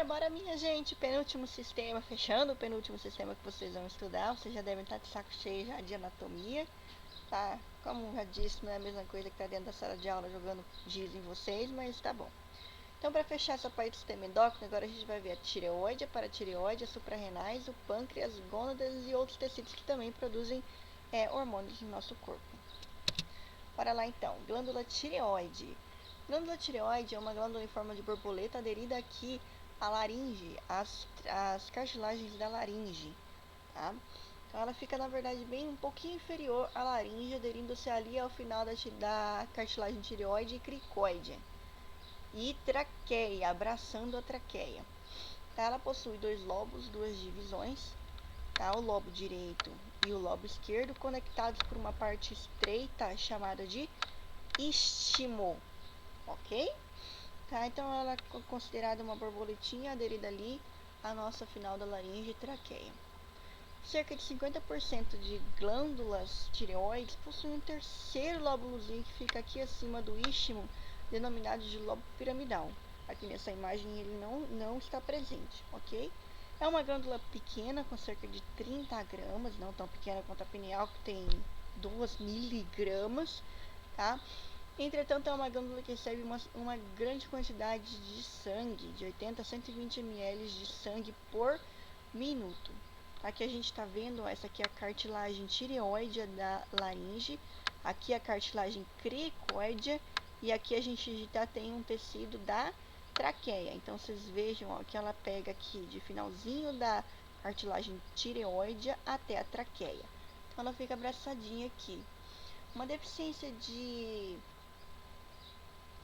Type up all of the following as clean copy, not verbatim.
Bora, minha gente, penúltimo sistema, fechando o penúltimo sistema que vocês vão estudar. Vocês já devem estar de saco cheio já de anatomia, tá? Como já disse, não é a mesma coisa que tá dentro da sala de aula jogando giz em vocês, mas tá bom. Então, para fechar essa parte do sistema endócrino, agora a gente vai ver a tireoide, a paratireoide, as suprarrenais, o pâncreas, gônadas e outros tecidos que também produzem hormônios no nosso corpo. Bora lá então, glândula tireoide. Glândula tireoide é uma glândula em forma de borboleta aderida aqui à laringe, às cartilagens da laringe, tá? Então ela fica na verdade bem um pouquinho inferior à laringe, aderindo-se ali ao final da cartilagem tireoide e cricoide. E traqueia, abraçando a traqueia. Tá? Ela possui dois lobos, duas divisões, tá? O lobo direito e o lobo esquerdo conectados por uma parte estreita chamada de istmo, ok? Tá, então ela é considerada uma borboletinha aderida ali à nossa final da laringe e traqueia. Cerca de 50% de glândulas tireoides possuem um terceiro lóbulozinho que fica aqui acima do istmo, denominado de lobo piramidal. Aqui nessa imagem ele não está presente, ok? É uma glândula pequena, com cerca de 30 gramas, não tão pequena quanto a pineal, que tem 2 miligramas, tá? Entretanto, é uma glândula que recebe uma grande quantidade de sangue, de 80 a 120 ml de sangue por minuto. Aqui a gente está vendo, essa aqui é a cartilagem tireoide da laringe, aqui a cartilagem cricoide e aqui a gente já tem um tecido da traqueia. Então, vocês vejam ó, que ela pega aqui de finalzinho da cartilagem tireoide até a traqueia. Então, ela fica abraçadinha aqui. Uma deficiência de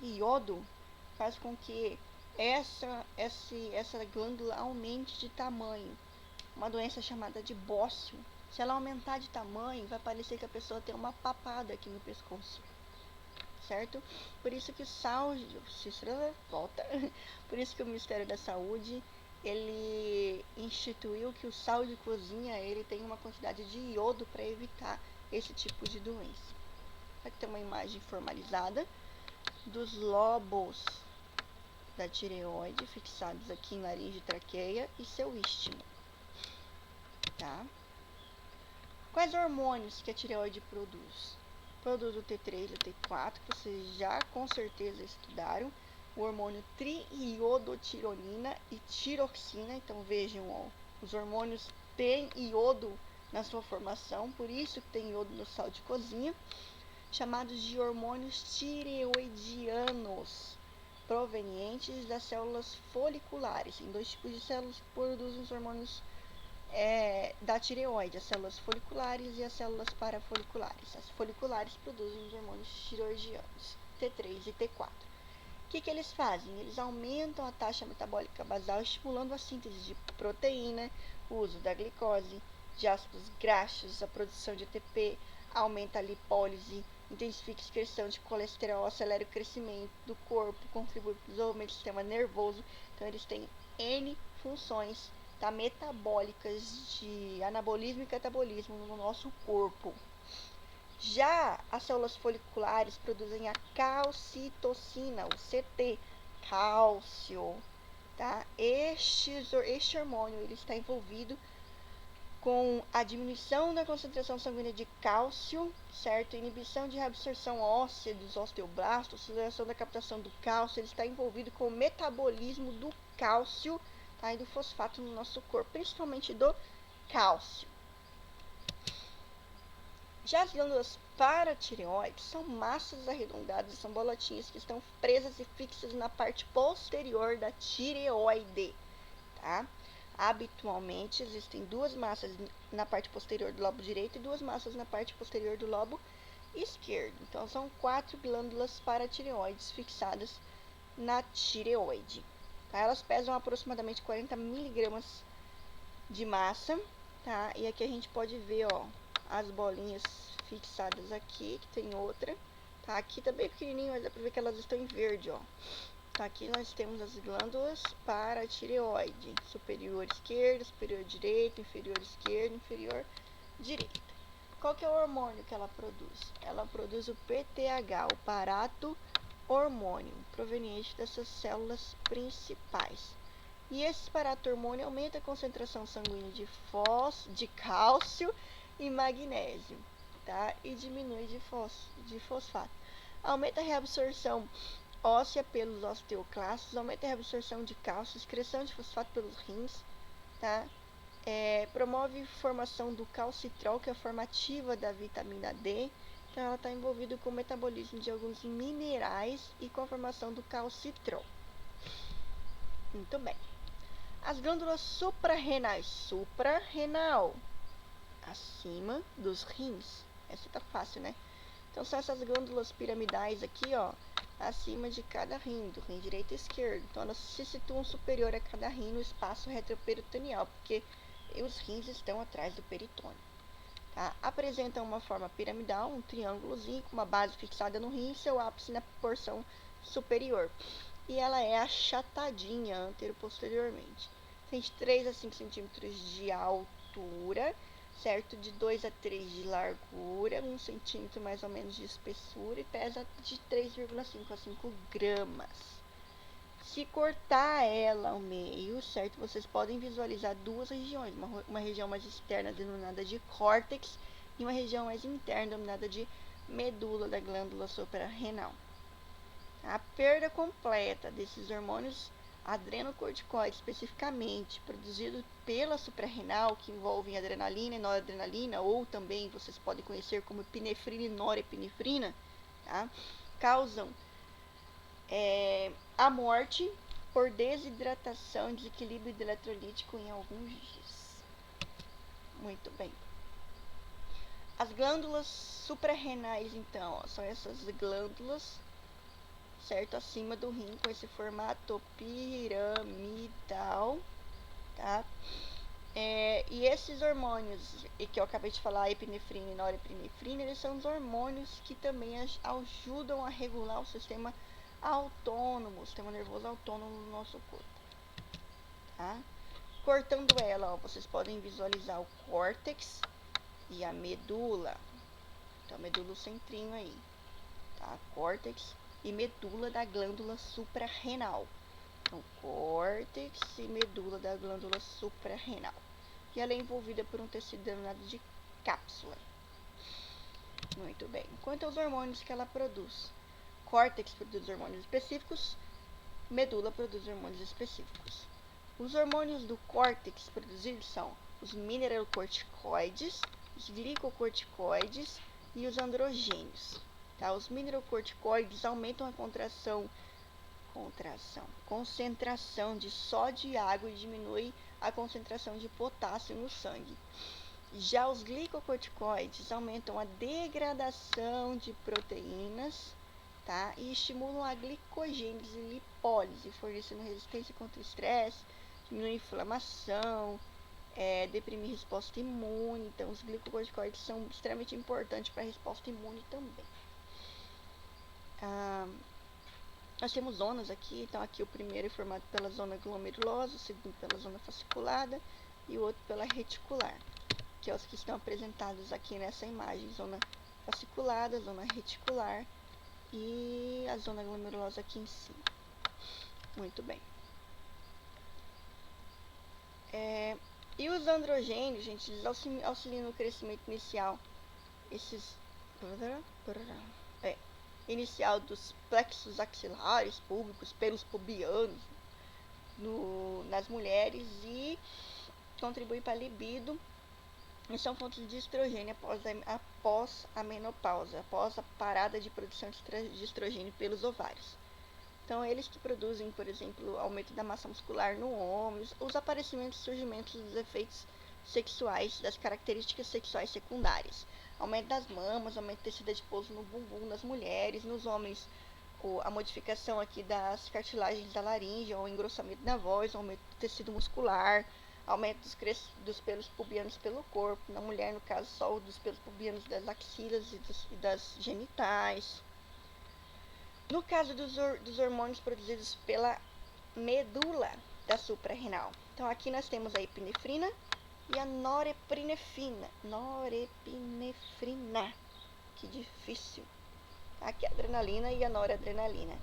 iodo faz com que essa glândula aumente de tamanho. Uma doença chamada de bócio. Se ela aumentar de tamanho, vai parecer que a pessoa tem uma papada aqui no pescoço, certo? Por isso que por isso que o Ministério da Saúde ele instituiu que o sal de cozinha ele tem uma quantidade de iodo para evitar esse tipo de doença. Aqui tem uma imagem formalizada dos lobos da tireoide fixados aqui em laringe e traqueia e seu istmo, tá? Quais hormônios que a tireoide produz? Produz o T3 e o T4, que vocês já com certeza estudaram, o hormônio triiodotironina e tiroxina. Então vejam, ó, os hormônios têm iodo na sua formação, por isso que tem iodo no sal de cozinha, chamados de hormônios tireoidianos, provenientes das células foliculares. Tem dois tipos de células que produzem os hormônios da tireoide, as células foliculares e as células parafoliculares. As foliculares produzem os hormônios tireoidianos, T3 e T4. O que eles fazem? Eles aumentam a taxa metabólica basal, estimulando a síntese de proteína, o uso da glicose, de ácidos graxos, a produção de ATP, aumenta a lipólise, intensifica a excreção de colesterol, acelera o crescimento do corpo, contribui para o desenvolvimento do sistema nervoso. Então, eles têm N funções, tá, metabólicas de anabolismo e catabolismo no nosso corpo. Já as células foliculares produzem a calcitocina, o CT, cálcio, tá? Este hormônio ele está envolvido com a diminuição da concentração sanguínea de cálcio, certo? Inibição de reabsorção óssea dos osteoblastos, aceleração da captação do cálcio, ele está envolvido com o metabolismo do cálcio, tá? E do fosfato no nosso corpo, principalmente do cálcio. Já as glândulas paratireoides são massas arredondadas, são bolotinhas que estão presas e fixas na parte posterior da tireoide, tá? Habitualmente existem duas massas na parte posterior do lobo direito e duas massas na parte posterior do lobo esquerdo. Então, são 4 glândulas paratireoides fixadas na tireoide. Tá? Elas pesam aproximadamente 40 miligramas de massa, tá? E aqui a gente pode ver, ó, as bolinhas fixadas aqui, que tem outra, tá? Aqui tá bem pequenininho, mas dá pra ver que elas estão em verde, ó. Aqui nós temos as glândulas paratireoide, superior esquerdo, superior direito, inferior esquerdo, inferior direito. Qual que é o hormônio que ela produz? Ela produz o PTH, o parato hormônio, proveniente dessas células principais. E esse paratormônio aumenta a concentração sanguínea de cálcio e magnésio, tá? E diminui de fosfato. Aumenta a reabsorção óssea pelos osteoclastos, aumenta a reabsorção de cálcio, excreção de fosfato pelos rins, tá? Promove formação do calcitrol, que é a formativa da vitamina D. Então, ela está envolvida com o metabolismo de alguns minerais e com a formação do calcitrol. Muito bem. As glândulas suprarrenais. Suprarrenal, acima dos rins. Essa tá fácil, né? Então, são essas glândulas piramidais aqui, ó, acima de cada rim, do rim direito e esquerdo. Então, elas se situam superior a cada rim no espaço retroperitoneal, porque os rins estão atrás do peritônio. Tá? Apresentam uma forma piramidal, um triângulozinho com uma base fixada no rim e seu ápice na porção superior. E ela é achatadinha antero-posteriormente. Tem de 3 a 5 centímetros de altura, certo? De 2 a 3 de largura, 1 centímetro mais ou menos de espessura e pesa de 3,5 a 5 gramas. Se cortar ela ao meio, certo? Vocês podem visualizar duas regiões, uma região mais externa denominada de córtex e uma região mais interna denominada de medula da glândula suprarrenal. A perda completa desses hormônios adrenocorticoides, especificamente produzidos pela suprarrenal, que envolvem adrenalina e noradrenalina, ou também vocês podem conhecer como epinefrina e norepinefrina, tá? Causam a morte por desidratação e desequilíbrio eletrolítico em alguns dias. Muito bem. As glândulas suprarrenais, então, ó, são essas glândulas, certo, acima do rim, com esse formato piramidal, tá? E esses hormônios, que eu acabei de falar, epinefrina e norepinefrina, eles são os hormônios que também ajudam a regular o sistema autônomo, o sistema nervoso autônomo do nosso corpo, tá? Cortando ela, ó, vocês podem visualizar o córtex e a medula. Então, medula o centrinho aí, tá? Córtex e medula da glândula suprarrenal. Então, córtex e medula da glândula suprarrenal. E ela é envolvida por um tecido denominado de cápsula. Muito bem. Quanto aos hormônios que ela produz? Córtex produz hormônios específicos, medula produz hormônios específicos. Os hormônios do córtex produzidos são os mineralocorticoides, os glicocorticoides e os androgênios. Tá? Os mineralocorticoides aumentam a concentração de sódio e água e diminui a concentração de potássio no sangue. Já os glicocorticoides aumentam a degradação de proteínas, tá? E estimulam a glicogênese e lipólise, fornecendo resistência contra o estresse, diminui a inflamação, deprimir a resposta imune. Então, os glicocorticoides são extremamente importantes para a resposta imune também. Nós temos zonas aqui, então aqui o primeiro é formado pela zona glomerulosa, o segundo pela zona fasciculada e o outro pela reticular, que é os que estão apresentados aqui nessa imagem, zona fasciculada, zona reticular e a zona glomerulosa aqui em cima. Muito bem. E os androgênios, gente, eles auxiliam no crescimento inicial, inicial dos plexos axilares, púbicos, pelos pubianos nas mulheres e contribuem para a libido e são fontes de estrogênio após a menopausa, após a parada de produção de estrogênio pelos ovários. Então, eles que produzem, por exemplo, aumento da massa muscular no homem, os aparecimentos e surgimentos dos efeitos sexuais, das características sexuais secundárias. Aumento das mamas, aumento do tecido adiposo no bumbum das mulheres, nos homens, a modificação aqui das cartilagens da laringe, o engrossamento da voz, aumento do tecido muscular, aumento dos pelos pubianos pelo corpo, na mulher, no caso, só dos pelos pubianos das axilas e das genitais. No caso dos hormônios produzidos pela medula da suprarrenal. Então, aqui nós temos a epinefrina e a norepinefrina. Norepinefrina. Que difícil. Aqui a adrenalina e a noradrenalina.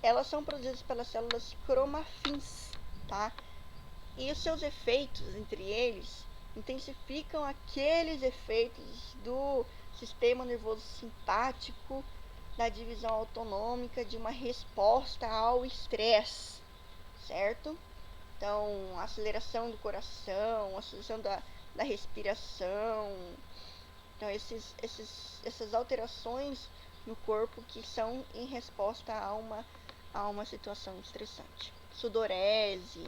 Elas são produzidas pelas células cromafins, tá? E os seus efeitos, entre eles, intensificam aqueles efeitos do sistema nervoso simpático, da divisão autonômica, de uma resposta ao estresse, certo? Então, aceleração do coração, aceleração da respiração. Então, essas alterações no corpo que são em resposta a uma situação estressante. Sudorese.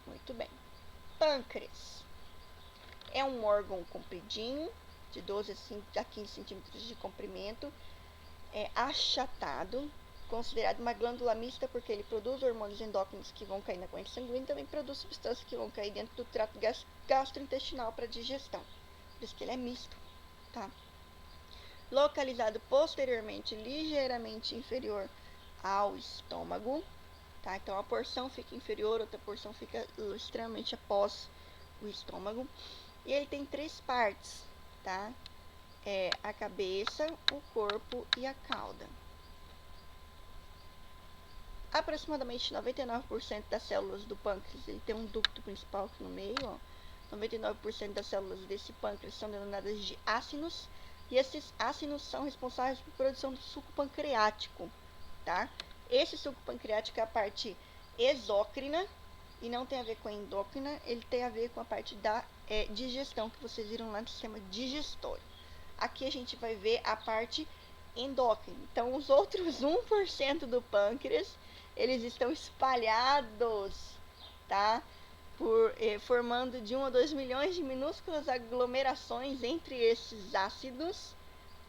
Muito bem. Pâncreas. É um órgão compridinho, de 12 a 15 centímetros de comprimento. É achatado, considerado uma glândula mista porque ele produz hormônios endócrinos que vão cair na corrente sanguínea e também produz substâncias que vão cair dentro do trato gastrointestinal para digestão. Por isso que ele é misto, tá? Localizado posteriormente, ligeiramente inferior ao estômago, tá? Então a porção fica inferior, outra porção fica extremamente após o estômago. E ele tem 3 partes, tá? É a cabeça, o corpo e a cauda. Aproximadamente 99% das células do pâncreas, ele tem um ducto principal aqui no meio, ó. 99% das células desse pâncreas são denominadas de ácinos, e esses ácinos são responsáveis por produção do suco pancreático, tá? Esse suco pancreático é a parte exócrina, e não tem a ver com a endócrina, ele tem a ver com a parte da digestão, que vocês viram lá no sistema digestório. Aqui a gente vai ver a parte endócrina. Então, os outros 1% do pâncreas, eles estão espalhados, tá? Formando de 1 a 2 milhões de minúsculas aglomerações entre esses ácidos,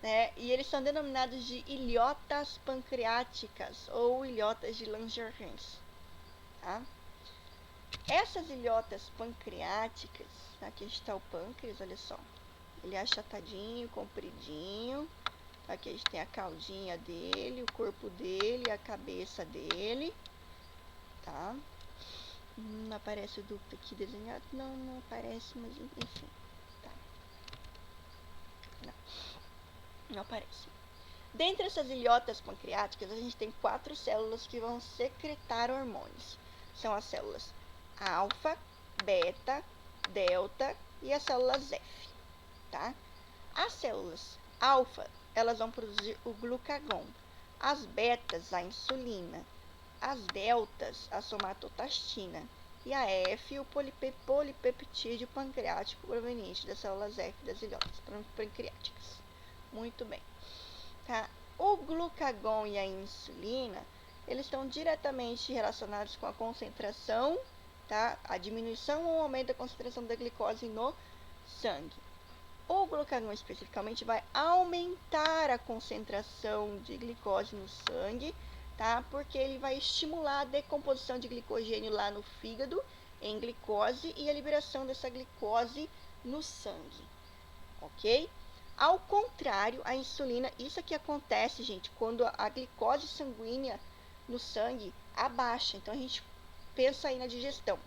né? E eles são denominados de ilhotas pancreáticas ou ilhotas de Langerhans, tá? Essas ilhotas pancreáticas, aqui está o pâncreas, olha só. Ele é achatadinho, compridinho. Aqui a gente tem a caudinha dele, o corpo dele, a cabeça dele, tá? Não aparece o ducto aqui desenhado? Não aparece, mas enfim, tá? Não aparece. Dentre essas ilhotas pancreáticas, a gente tem 4 células que vão secretar hormônios. São as células alfa, beta, delta e as células F, tá? As células alfa, elas vão produzir o glucagon. As betas, a insulina. As deltas, a somatostatina. E a F, o polipeptídeo pancreático proveniente das células F das ilhotas pancreáticas. Muito bem. Tá? O glucagon e a insulina, eles estão diretamente relacionados com a concentração, tá? A diminuição ou aumento da concentração da glicose no sangue. O glucagon especificamente vai aumentar a concentração de glicose no sangue, tá? Porque ele vai estimular a decomposição de glicogênio lá no fígado em glicose e a liberação dessa glicose no sangue, ok? Ao contrário, a insulina, isso aqui acontece, gente, quando a glicose sanguínea no sangue abaixa. Então a gente pensa aí na digestão.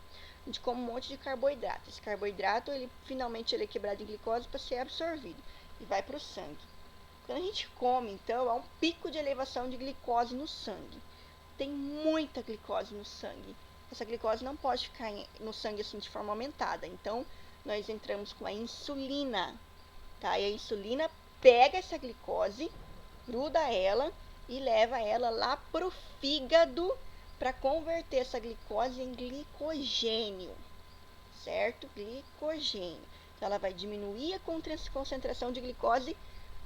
A gente come um monte de carboidrato. Esse carboidrato, finalmente ele é quebrado em glicose para ser absorvido e vai para o sangue. Quando a gente come, então, há um pico de elevação de glicose no sangue. Tem muita glicose no sangue. Essa glicose não pode ficar no sangue assim de forma aumentada. Então, nós entramos com a insulina, tá? E a insulina pega essa glicose, gruda ela e leva ela lá pro fígado para converter essa glicose em glicogênio, certo? Glicogênio. Então, ela vai diminuir a concentração de glicose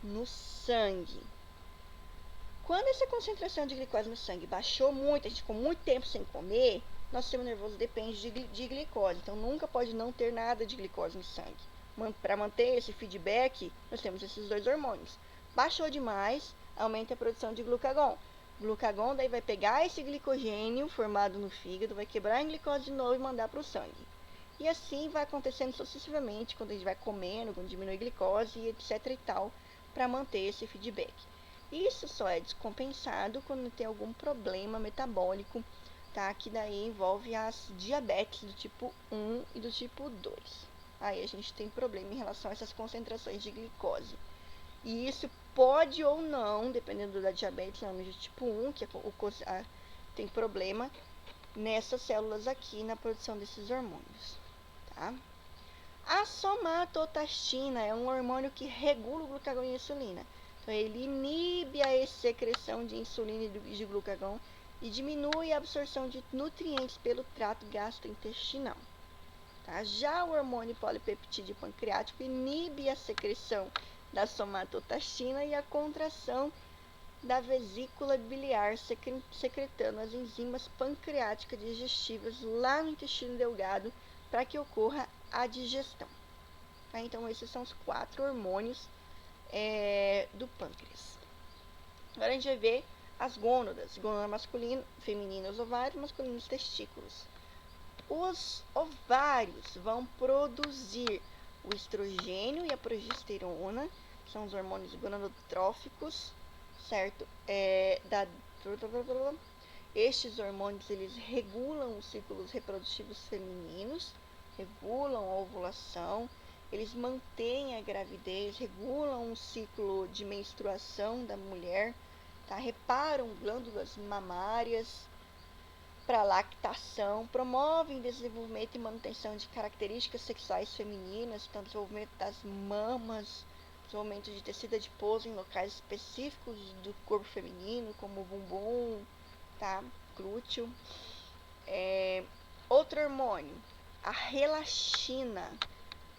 no sangue. Quando essa concentração de glicose no sangue baixou muito, a gente ficou muito tempo sem comer, nosso sistema nervoso depende de glicose. Então, nunca pode não ter nada de glicose no sangue. Para manter esse feedback, nós temos esses 2 hormônios. Baixou demais, aumenta a produção de glucagon. Glucagon daí vai pegar esse glicogênio formado no fígado, vai quebrar em glicose de novo e mandar para o sangue. E assim vai acontecendo sucessivamente, quando a gente vai comendo, quando diminui a glicose e etc e tal, para manter esse feedback. Isso só é descompensado quando tem algum problema metabólico, tá? Que daí envolve as diabetes do tipo 1 e do tipo 2. Aí a gente tem problema em relação a essas concentrações de glicose. E isso pode ou não, dependendo da diabetes, não, do tipo 1, que tem problema, nessas células aqui na produção desses hormônios, tá? A somatostatina é um hormônio que regula o glucagon e a insulina. Então, ele inibe a secreção de insulina e de glucagon e diminui a absorção de nutrientes pelo trato gastrointestinal. Tá? Já o hormônio polipeptídeo pancreático inibe a secreção da somatostatina e a contração da vesícula biliar, secretando as enzimas pancreáticas digestivas lá no intestino delgado para que ocorra a digestão. Tá? Então, esses são os 4 hormônios do pâncreas. Agora a gente vai ver as gônadas. Gônada masculina, feminina, os ovários, masculino, os testículos. Os ovários vão produzir o estrogênio e a progesterona, que são os hormônios gonadotróficos, certo? Estes hormônios, eles regulam os ciclos reprodutivos femininos, regulam a ovulação, eles mantêm a gravidez, regulam o ciclo de menstruação da mulher, tá? Reparam glândulas mamárias para lactação, promovem desenvolvimento e manutenção de características sexuais femininas, então desenvolvimento das mamas, desenvolvimento de tecido adiposo em locais específicos do corpo feminino, como o bumbum, tá? Glúteo. Outro hormônio, a relaxina.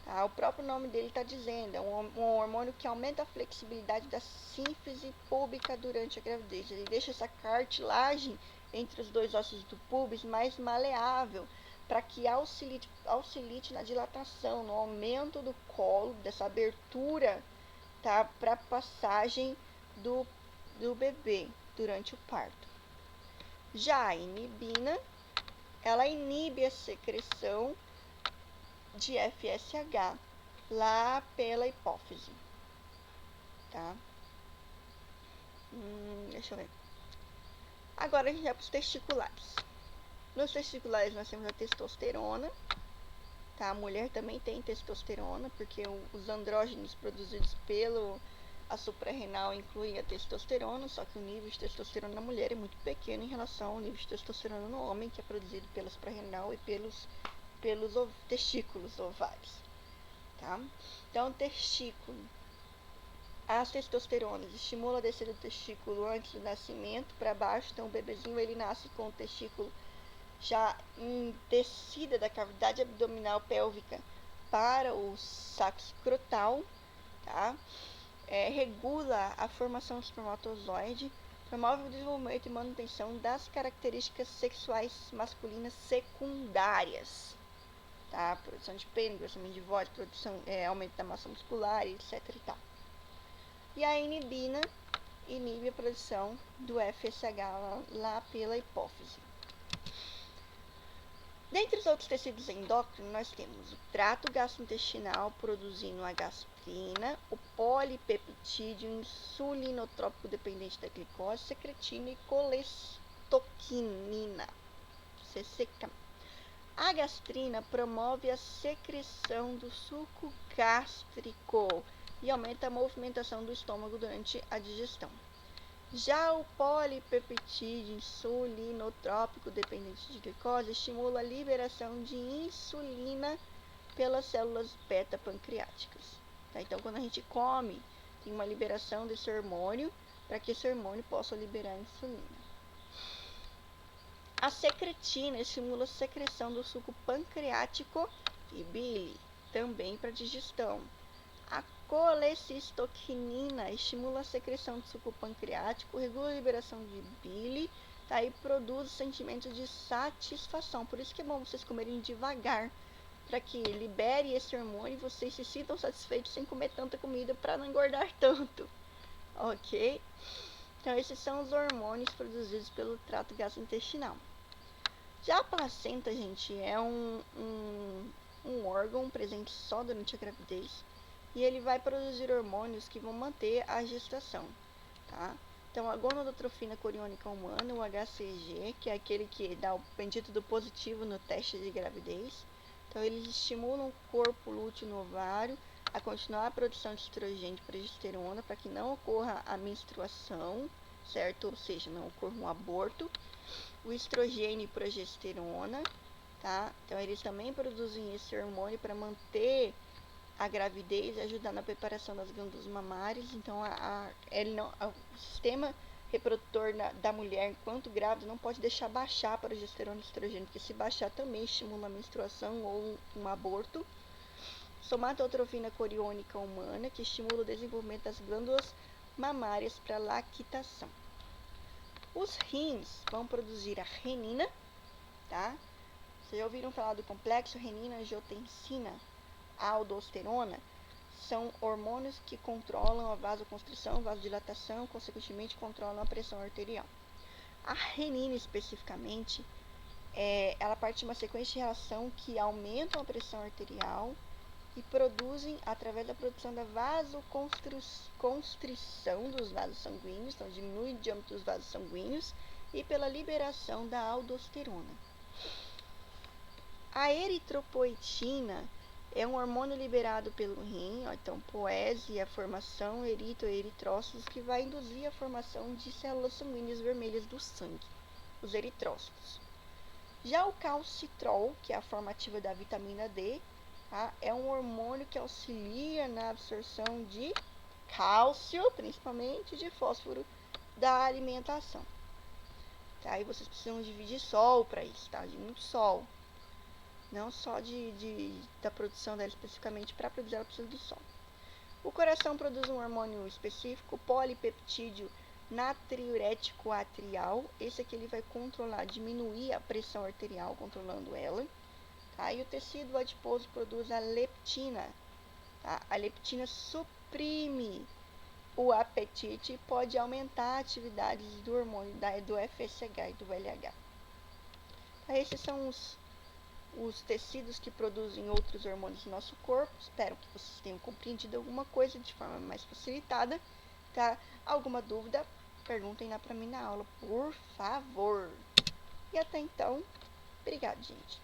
Tá? O próprio nome dele está dizendo, é um hormônio que aumenta a flexibilidade da sínfise púbica durante a gravidez. Ele deixa essa cartilagem entre os dois ossos do púbis mais maleável, para que auxilie na dilatação, no aumento do colo, dessa abertura, tá? Para a passagem do bebê durante o parto. Já a inibina, ela inibe a secreção de FSH lá pela hipófise, tá? Deixa eu ver. Agora a gente vai para os testiculares. Nos testiculares nós temos a testosterona, tá? A mulher também tem testosterona, porque os andrógenos produzidos a suprarrenal incluem a testosterona, só que o nível de testosterona na mulher é muito pequeno em relação ao nível de testosterona no homem, que é produzido pela suprarrenal e pelos testículos, ovários, tá? Então, testículo. As testosteronas estimulam a descida do testículo antes do nascimento para baixo, então o bebezinho ele nasce com o testículo já em descida da cavidade abdominal pélvica para o saco escrotal, tá? Regula a formação do espermatozoide, promove o desenvolvimento e manutenção das características sexuais masculinas secundárias, tá? Produção de pênis, engrossamento de voz, aumento da massa muscular, etc. e tal. E a inibina inibe a produção do FSH lá pela hipófise. Dentre os outros tecidos endócrinos, nós temos o trato gastrointestinal produzindo a gastrina, o polipeptídeo insulinotrópico dependente da glicose, secretina e colestoquinina, CCK. A gastrina promove a secreção do suco gástrico e aumenta a movimentação do estômago durante a digestão. Já o polipeptídeo insulinotrópico dependente de glicose estimula a liberação de insulina pelas células beta-pancreáticas. Tá? Então, quando a gente come, tem uma liberação desse hormônio para que esse hormônio possa liberar insulina. A secretina estimula a secreção do suco pancreático e bile, também para digestão. A colecistoquinina estimula a secreção do suco pancreático, regula a liberação de bile, tá? E produz sentimento de satisfação. Por isso que é bom vocês comerem devagar, para que libere esse hormônio e vocês se sintam satisfeitos sem comer tanta comida para não engordar tanto, ok? Então, esses são os hormônios produzidos pelo trato gastrointestinal. Já a placenta, gente, é um órgão presente só durante a gravidez e ele vai produzir hormônios que vão manter a gestação, tá? Então, a gonadotrofina coriônica humana, o HCG, que é aquele que dá o bendito do positivo no teste de gravidez. Então, eles estimulam o corpo lúteo no ovário a continuar a produção de estrogênio e progesterona para que não ocorra a menstruação, certo? Ou seja, não ocorra um aborto. o estrogênio e progesterona, tá? Então eles também produzem esse hormônio para manter a gravidez e ajudar na preparação das glândulas mamárias. Então o sistema reprodutor da mulher enquanto grávida não pode deixar baixar a progesterona e estrogênio, porque se baixar também estimula a menstruação ou um aborto. Somatotrofina coriônica humana, que estimula o desenvolvimento das glândulas mamárias para lactação. Os rins vão produzir a renina, tá? Vocês já ouviram falar do complexo renina-angiotensina, aldosterona? São hormônios que controlam a vasoconstrição, vasodilatação, consequentemente controlam a pressão arterial. A renina, especificamente, ela parte de uma sequência de reação que aumentam a pressão arterial e produzem, através da produção da vasoconstrição dos vasos sanguíneos, então diminui o diâmetro dos vasos sanguíneos, e pela liberação da aldosterona. A eritropoetina é um hormônio liberado pelo rim, então poese a formação eritrócitos, que vai induzir a formação de células sanguíneas vermelhas do sangue, os eritrócitos. Já o calcitrol, que é a formativa da vitamina D, tá? É um hormônio que auxilia na absorção de cálcio, principalmente de fósforo, da alimentação. Tá? E vocês precisam dividir sol para isso, tá? De muito sol. Não só da produção dela especificamente, para produzir ela precisa do sol. O coração produz um hormônio específico, polipeptídeo natriurético atrial. Esse aqui ele vai controlar, diminuir a pressão arterial, controlando ela. Tá? E o tecido adiposo produz a leptina. Tá? A leptina suprime o apetite e pode aumentar a atividade do hormônio do FSH e do LH. Tá? Esses são os tecidos que produzem outros hormônios no nosso corpo. Espero que vocês tenham compreendido alguma coisa de forma mais facilitada, tá? Alguma dúvida? Perguntem lá para mim na aula, por favor. E até então, obrigado, gente.